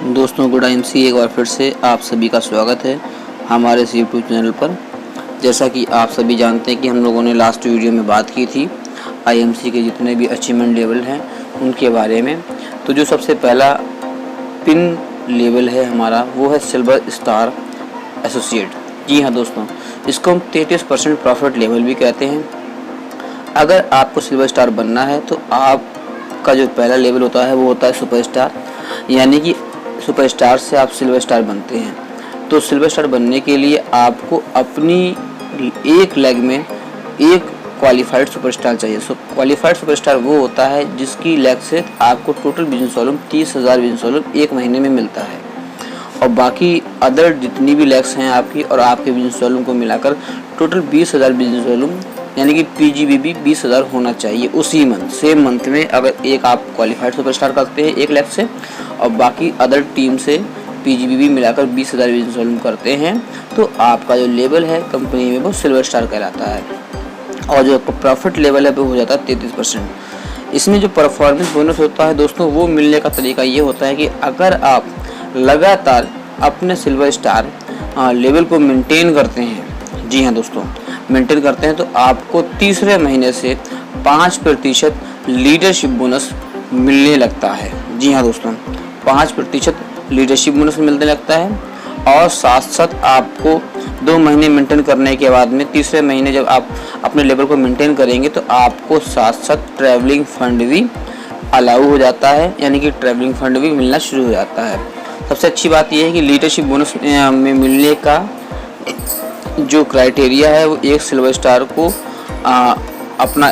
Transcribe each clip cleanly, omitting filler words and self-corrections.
दोस्तों good IMC एक बार फिर से आप सभी का स्वागत है हमारे इस यूट्यूब चैनल पर। जैसा कि आप सभी जानते हैं कि हम लोगों ने लास्ट वीडियो में बात की थी आईएमसी के जितने भी अचीवमेंट लेवल हैं उनके बारे में। तो जो सबसे पहला पिन लेवल है हमारा वो है सिल्वर स्टार एसोसिएट। जी हाँ दोस्तों, इसको हम 33% प्रॉफिट लेवल भी कहते हैं। अगर आपको सिल्वर स्टार बनना है तो आपका जो पहला लेवल होता है वो होता है सुपर स्टार, यानी कि सुपर स्टार से आप सिल्वर स्टार बनते हैं। तो सिल्वर स्टार बनने के लिए आपको अपनी एक लेग में एक क्वालिफाइड सुपरस्टार चाहिए। क्वालिफाइड सुपरस्टार वो होता है जिसकी लेग से आपको total business volume 30,000 business volume एक महीने में मिलता है, और बाकी अदर जितनी भी लेग्स हैं आपकी और आपके बिजनेस वॉल्यूम को मिलाकर टोटल 20,000 बिजनेस वॉल्यूम यानी कि पीजीबीबी 20,000 होना चाहिए उसी मंथ, सेम मंथ में। अगर एक आप क्वालिफाइड सुपरस्टार करते हैं एक लेग से और बाकी अदर टीम से पीजीबीबी मिलाकर 20,000 बिजनेस वॉल्यूम करते हैं तो आपका जो लेवल है कंपनी में वो सिल्वर स्टार कहलाता है, और जो प्रॉफिट लेवल है वो हो जाता है 33%। इसमें जो परफॉर्मेंस बोनस होता है दोस्तों वो मिलने का तरीका ये होता है कि अगर आप लगातार अपने सिल्वर स्टार लेवल को मेंटेन करते हैं, जी हाँ दोस्तों मेंटेन करते हैं, तो आपको तीसरे महीने से 5% लीडरशिप बोनस मिलने लगता है। जी हाँ दोस्तों, 5% लीडरशिप बोनस मिलने लगता है, और साथ साथ आपको 2 महीने मेंटेन करने के बाद में तीसरे महीने जब आप अपने लेवल को मेंटेन करेंगे तो आपको साथ साथ ट्रैवलिंग फंड भी अलाउ हो जाता है, यानी कि ट्रैवलिंग फंड भी मिलना शुरू हो जाता है। सबसे अच्छी बात यह है कि लीडरशिप बोनस में मिलने का जो क्राइटेरिया है वो एक सिल्वर स्टार को अपना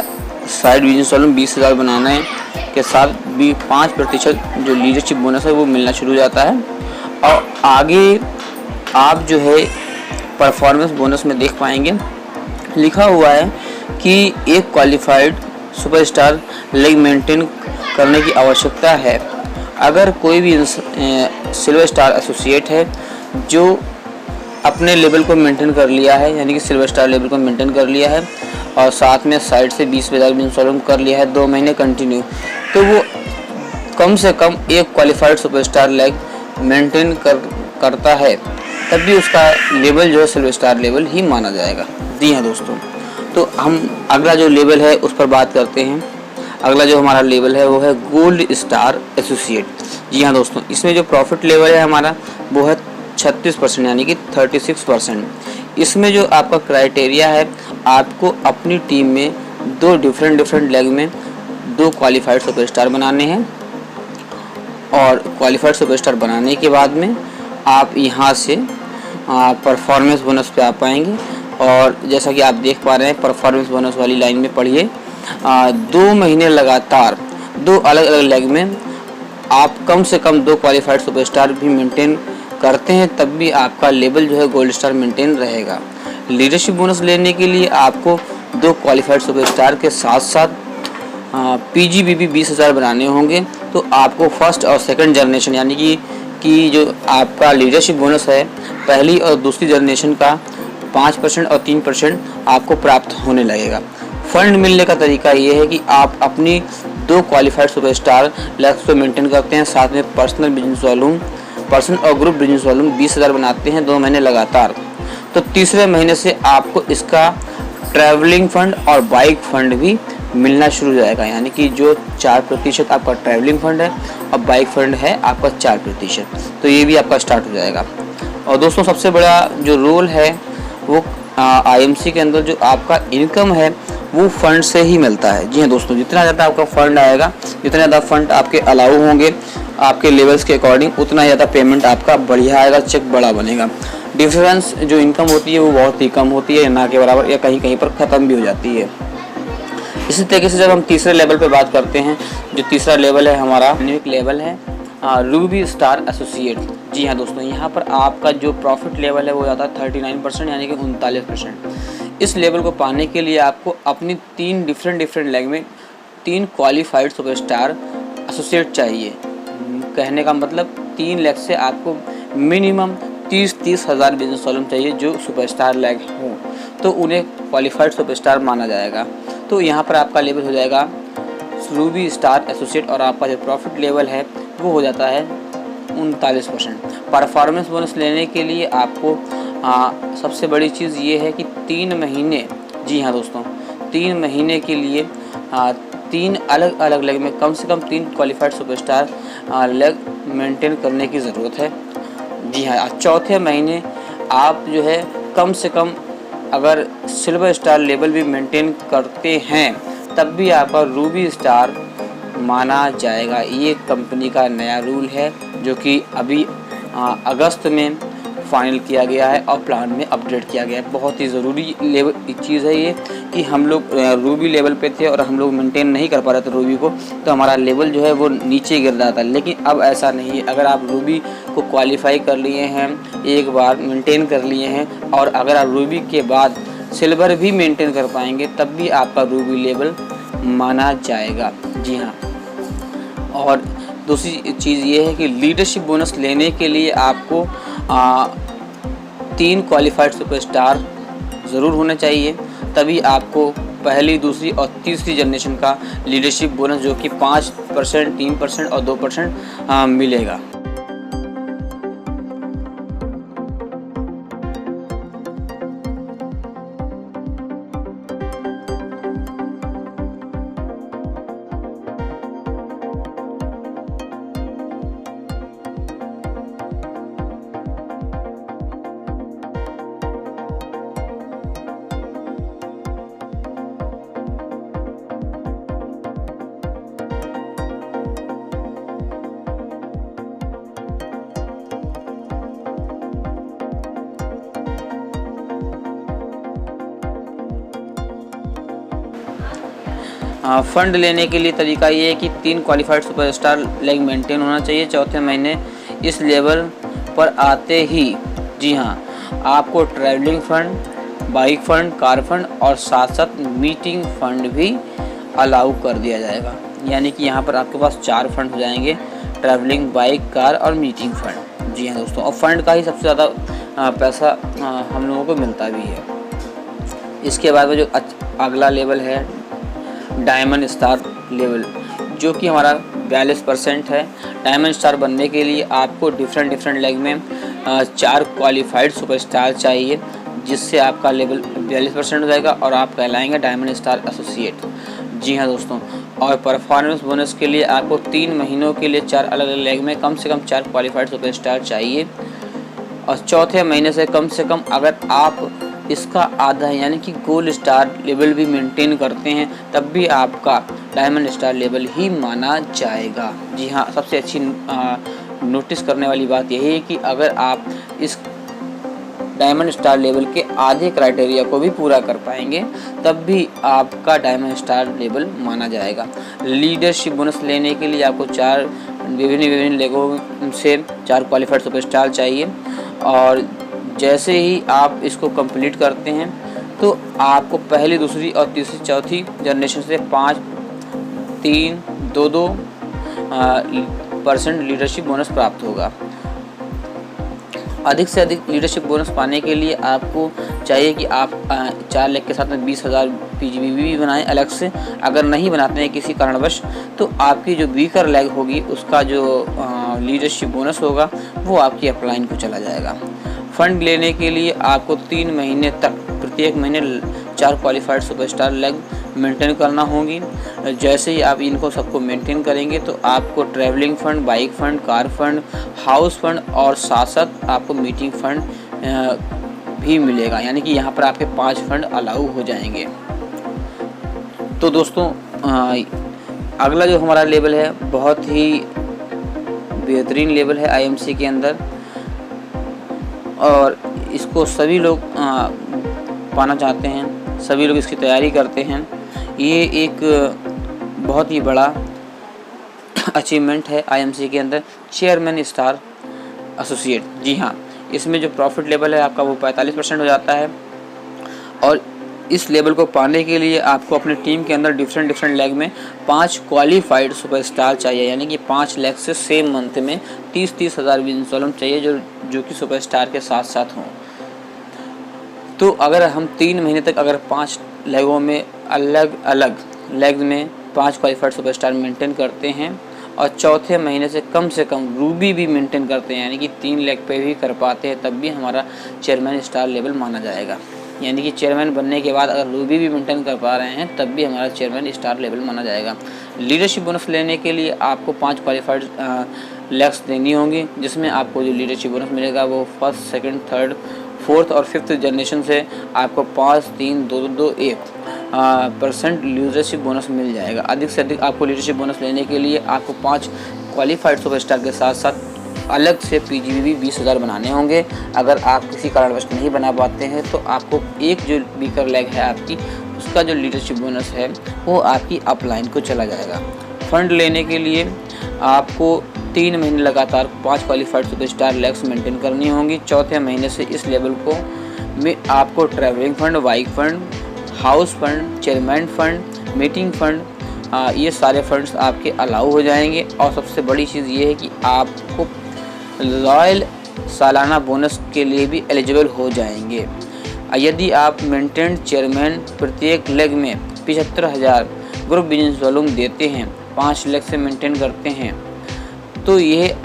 साइड बिजनेस वॉल्यूम 20,000 बनाने के साथ भी 5% जो लीडरशिप बोनस है वो मिलना शुरू हो जाता है। और आगे आप जो है परफॉर्मेंस बोनस में देख पाएंगे लिखा हुआ है कि एक क्वालिफाइड सुपरस्टार लेग मेंटेन करने की आवश्यकता है। अगर कोई भी सिल्वर स्टार एसोसिएट है जो अपने लेवल को मेंटेन कर लिया है, यानी कि सिल्वर स्टार लेवल को मेंटेन कर लिया है और साथ में साइड से 20,000 बिजनेस वॉल्यूम कर लिया है 2 महीने कंटिन्यू, तो वो कम से कम एक क्वालिफाइड सुपरस्टार लेग मेंटेन करता है, तब भी उसका लेवल जो है सिल्वर स्टार लेवल ही माना जाएगा। जी हाँ दोस्तों, तो हम अगला जो लेवल है उस पर बात करते हैं। अगला जो हमारा लेवल है वो है गोल्ड स्टार एसोसिएट। जी हाँ दोस्तों, इसमें जो प्रॉफिट लेवल है हमारा वो है 36% यानी कि 36%। इसमें जो आपका क्राइटेरिया है आपको अपनी टीम में 2 डिफरेंट लेग में 2 क्वालिफाइड सुपरस्टार बनाने हैं, और क्वालिफाइड सुपरस्टार बनाने के बाद में आप यहाँ से परफॉर्मेंस बोनस पे आ पाएंगे। और जैसा कि आप देख पा रहे हैं परफॉर्मेंस बोनस वाली लाइन में पढ़िए, 2 महीने लगातार 2 अलग अलग लेग में आप कम से कम 2 क्वालिफाइड सुपरस्टार भी मेंटेन करते हैं, तब भी आपका लेवल जो है गोल्ड स्टार मेंटेन रहेगा। लीडरशिप बोनस लेने के लिए आपको 2 क्वालिफाइड सुपरस्टार के साथ साथ पीजीबीबी 20,000 बनाने होंगे, तो आपको फर्स्ट और सेकंड जनरेशन यानी कि जो आपका लीडरशिप बोनस है पहली और दूसरी जनरेशन का 5% और 3% आपको प्राप्त होने लगेगा। फंड मिलने का तरीका ये है कि आप अपनी 2 क्वालिफाइड सुपरस्टार लेग्स को मेंटेन करते हैं, साथ में पर्सनल और ग्रुप बिजनेस वॉल्यूम 20,000 बनाते हैं 2 महीने लगातार, तो तीसरे महीने से आपको इसका ट्रैवलिंग फंड और बाइक फंड भी मिलना शुरू हो जाएगा, यानी कि जो 4% आपका ट्रैवलिंग फंड है और बाइक फंड है आपका 4%, तो ये भी आपका स्टार्ट हो जाएगा। और दोस्तों सबसे बड़ा जो रोल है वो आईएमसी के अंदर जो आपका इनकम है वो फंड से ही मिलता है। जी हाँ दोस्तों, जितना ज़्यादा आपका फंड आएगा, जितना ज़्यादा फंड आपके अलाउ होंगे आपके लेवल्स के अकॉर्डिंग, उतना ज़्यादा पेमेंट आपका बढ़िया आएगा, चेक बड़ा बनेगा। डिफरेंस जो इनकम होती है वो बहुत ही कम होती है, ना के बराबर, या कहीं कहीं पर ख़त्म भी हो जाती है। इसी तरीके से जब हम तीसरे लेवल पे बात करते हैं, जो तीसरा लेवल है हमारा यूनिक लेवल है रूबी स्टार एसोसिएट। जी हाँ दोस्तों, यहाँ पर आपका जो प्रॉफिट लेवल है वो जाता है 39% यानी कि 39%। इस लेवल को पाने के लिए आपको अपनी 3 डिफरेंट लेग में 3 क्वालिफाइड सुपरस्टार एसोसिएट चाहिए। कहने का मतलब 3 लेग से आपको मिनिमम 30,000 बिजनेस वॉल्यूम चाहिए जो सुपरस्टार लेग हो, तो उन्हें क्वालिफाइड सुपरस्टार माना जाएगा। तो यहाँ पर आपका लेवल हो जाएगा रूबी स्टार एसोसिएट, और आपका जो प्रॉफिट लेवल है वो हो जाता है 39%। परफॉर्मेंस बोनस लेने के लिए आपको सबसे बड़ी चीज़ ये है कि 3 महीने, जी हाँ दोस्तों, 3 महीने के लिए 3 अलग अलग लेग में कम से कम 3 क्वालिफाइड सुपरस्टार लेग मेंटेन करने की ज़रूरत है। जी हाँ, चौथे महीने आप जो है कम से कम अगर सिल्वर स्टार लेवल भी मेंटेन करते हैं तब भी आपका रूबी स्टार माना जाएगा। ये कंपनी का नया रूल है जो कि अभी अगस्त में फाइनल किया गया है और प्लान में अपडेट किया गया है। बहुत ही ज़रूरी लेवल चीज़ है ये कि हम लोग रूबी लेवल पे थे और हम लोग मेंटेन नहीं कर पा रहे थे रूबी को, तो हमारा लेवल जो है वो नीचे गिर रहा था। लेकिन अब ऐसा नहीं है, अगर आप रूबी को क्वालिफाई कर लिए हैं, एक बार मेंटेन कर लिए हैं और अगर आप रूबी के बाद सिल्वर भी मेंटेन कर पाएंगे तब भी आपका रूबी लेवल माना जाएगा। जी हाँ, और दूसरी चीज़ ये है कि लीडरशिप बोनस लेने के लिए आपको 3 क्वालिफाइड सुपरस्टार ज़रूर होने चाहिए, तभी आपको पहली, दूसरी और तीसरी जनरेशन का लीडरशिप बोनस जो कि 5%, 3% और 2% मिलेगा। फ़ंड लेने के लिए तरीका ये है कि 3 क्वालिफाइड सुपरस्टार लेग मेंटेन होना चाहिए चौथे महीने। इस लेवल पर आते ही, जी हाँ, आपको travelling fund, bike fund, car fund और साथ साथ मीटिंग फ़ंड भी अलाउ कर दिया जाएगा। यानी कि यहाँ पर आपके पास 4 फंड हो जाएंगे, ट्रैवलिंग, बाइक, कार और मीटिंग फ़ंड। जी हाँ दोस्तों, और फंड का ही सबसे ज़्यादा पैसा हम लोगों को मिलता भी है। इसके बाद में जो अगला लेवल है डायमंड स्टार लेवल, जो कि हमारा 42% है। डायमंड स्टार बनने के लिए आपको डिफरेंट लेग में 4 क्वालिफाइड सुपरस्टार चाहिए, जिससे आपका लेवल 42% हो जाएगा और आप कहलाएंगे डायमंड स्टार एसोसिएट। जी हाँ दोस्तों, और परफॉर्मेंस बोनस के लिए आपको 3 महीनों के लिए 4 अलग अलग लेग में कम से कम 4 क्वालिफाइड सुपरस्टार चाहिए और चौथे महीने से कम अगर आप इसका आधा यानी कि गोल्ड स्टार लेवल भी मेंटेन करते हैं तब भी आपका डायमंड स्टार लेवल ही माना जाएगा। जी हाँ, सबसे अच्छी नोटिस करने वाली बात यही है कि अगर आप इस डायमंड स्टार लेवल के आधे क्राइटेरिया को भी पूरा कर पाएंगे तब भी आपका डायमंड स्टार लेवल माना जाएगा। लीडरशिप बोनस लेने के लिए आपको 4 विभिन्न लेगों से 4 क्वालिफाइड सुपरस्टार चाहिए और जैसे ही आप इसको कंप्लीट करते हैं तो आपको पहली, दूसरी और तीसरी, चौथी जनरेशन से 5, 3, 2% लीडरशिप बोनस प्राप्त होगा। अधिक से अधिक लीडरशिप बोनस पाने के लिए आपको चाहिए कि आप 4 लेग के साथ में 20,000 PGBV भी बनाएं अलग से। अगर नहीं बनाते हैं किसी कारणवश तो आपकी जो वीकर लेग होगी उसका जो लीडरशिप बोनस होगा वो आपकी अपलाइन को चला जाएगा। फंड लेने के लिए आपको 3 महीने तक प्रत्येक महीने 4 क्वालिफाइड सुपरस्टार लेग मेंटेन करना होगी। जैसे ही आप इनको सबको मेंटेन करेंगे तो आपको travelling fund, bike fund, car fund, house fund और साथ साथ आपको मीटिंग फ़ंड भी मिलेगा। यानी कि यहाँ पर आपके 5 फंड अलाउ हो जाएंगे। तो दोस्तों अगला जो हमारा लेवल है बहुत ही बेहतरीन लेवल है IMC के अंदर और इसको सभी लोग पाना चाहते हैं, सभी लोग इसकी तैयारी करते हैं। ये एक बहुत ही बड़ा अचीवमेंट है IMC के अंदर, चेयरमैन स्टार एसोसिएट। जी हाँ, इसमें जो प्रॉफिट लेवल है आपका वो 45% हो जाता है और इस लेवल को पाने के लिए आपको अपने टीम के अंदर डिफरेंट लेग में 5 क्वालिफाइड सुपरस्टार चाहिए। यानी कि 5 लेग से सेम मंथ में 30 हज़ार विन सोलम चाहिए जो कि सुपरस्टार के साथ साथ हों। तो अगर हम 3 महीने तक अगर 5 लेगों में अलग अलग लेग में 5 क्वालिफाइड सुपरस्टार मेंटेन करते हैं और चौथे महीने से कम रूबी भी मेंटेन करते हैं, यानी कि 3 लाख पे भी कर पाते हैं, तब भी हमारा चेयरमैन स्टार लेवल माना जाएगा। यानी कि चेयरमैन बनने के बाद अगर रूबी भी मेंटेन कर पा रहे हैं तब भी हमारा चेयरमैन स्टार लेवल माना जाएगा। लीडरशिप बोनस लेने के लिए आपको 5 क्वालिफाइड लैक्स देनी होंगी, जिसमें आपको जो लीडरशिप बोनस मिलेगा वो फर्स्ट, सेकंड, थर्ड, फोर्थ और फिफ्थ जनरेशन से आपको 5, 3, 2, 2, 1% लीडरशिप बोनस मिल जाएगा। अधिक से अधिक आपको लीडरशिप बोनस लेने के लिए आपको 5 क्वालिफाइड सुपरस्टार के साथ साथ अलग से PGV 20,000 बनाने होंगे। अगर आप किसी कारणवश नहीं बना पाते हैं तो आपको एक जो वीकर लेग है आपकी, उसका जो लीडरशिप बोनस है वो आपकी अपलाइन को चला जाएगा। फंड लेने के लिए आपको 3 महीने लगातार 5 क्वालिफाइड सुपरस्टार लेग्स मेंटेन करनी होंगी। चौथे महीने से इस लेवल को में आपको travelling fund, bike fund, house fund, chairman fund, meeting fund, ये सारे फंड्स आपके अलाउ हो जाएंगे। और सबसे बड़ी चीज़ ये है कि आपको रॉयल सालाना बोनस के लिए भी एलिजिबल हो जाएंगे। यदि आप मेंटेन चेयरमैन प्रत्येक लेग में 75,000 ग्रुप बिजनेस वॉल्यूम देते हैं, 5 लेग से मेंटेन करते हैं, तो यह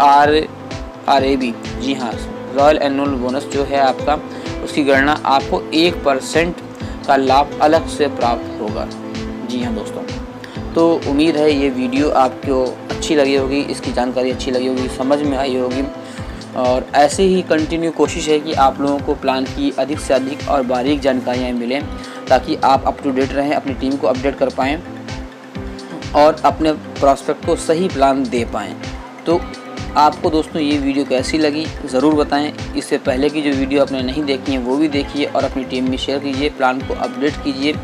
RAB, जी हाँ, रॉयल एनुअल बोनस जो है आपका, उसकी गणना आपको 1% का लाभ अलग से प्राप्त होगा। जी हाँ दोस्तों, तो उम्मीद है ये वीडियो आपको अच्छी लगी होगी, इसकी जानकारी अच्छी लगी होगी, समझ में आई होगी। और ऐसे ही कंटिन्यू कोशिश है कि आप लोगों को प्लान की अधिक से अधिक और बारीक जानकारियाँ मिलें, ताकि आप अप टू डेट रहें, अपनी टीम को अपडेट कर पाएँ और अपने प्रॉस्पेक्ट को सही प्लान दे पाएँ। तो आपको दोस्तों ये वीडियो कैसी लगी ज़रूर बताएं। इससे पहले की जो वीडियो आपने नहीं देखी है वो भी देखिए और अपनी टीम में शेयर कीजिए, प्लान को अपडेट कीजिए।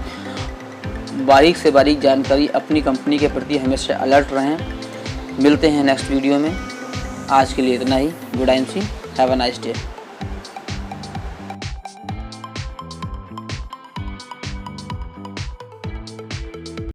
बारीक से बारीक जानकारी अपनी कंपनी के प्रति हमेशा अलर्ट रहें। मिलते हैं नेक्स्ट वीडियो में। आज के लिए इतना ही। Good MC, have a nice day.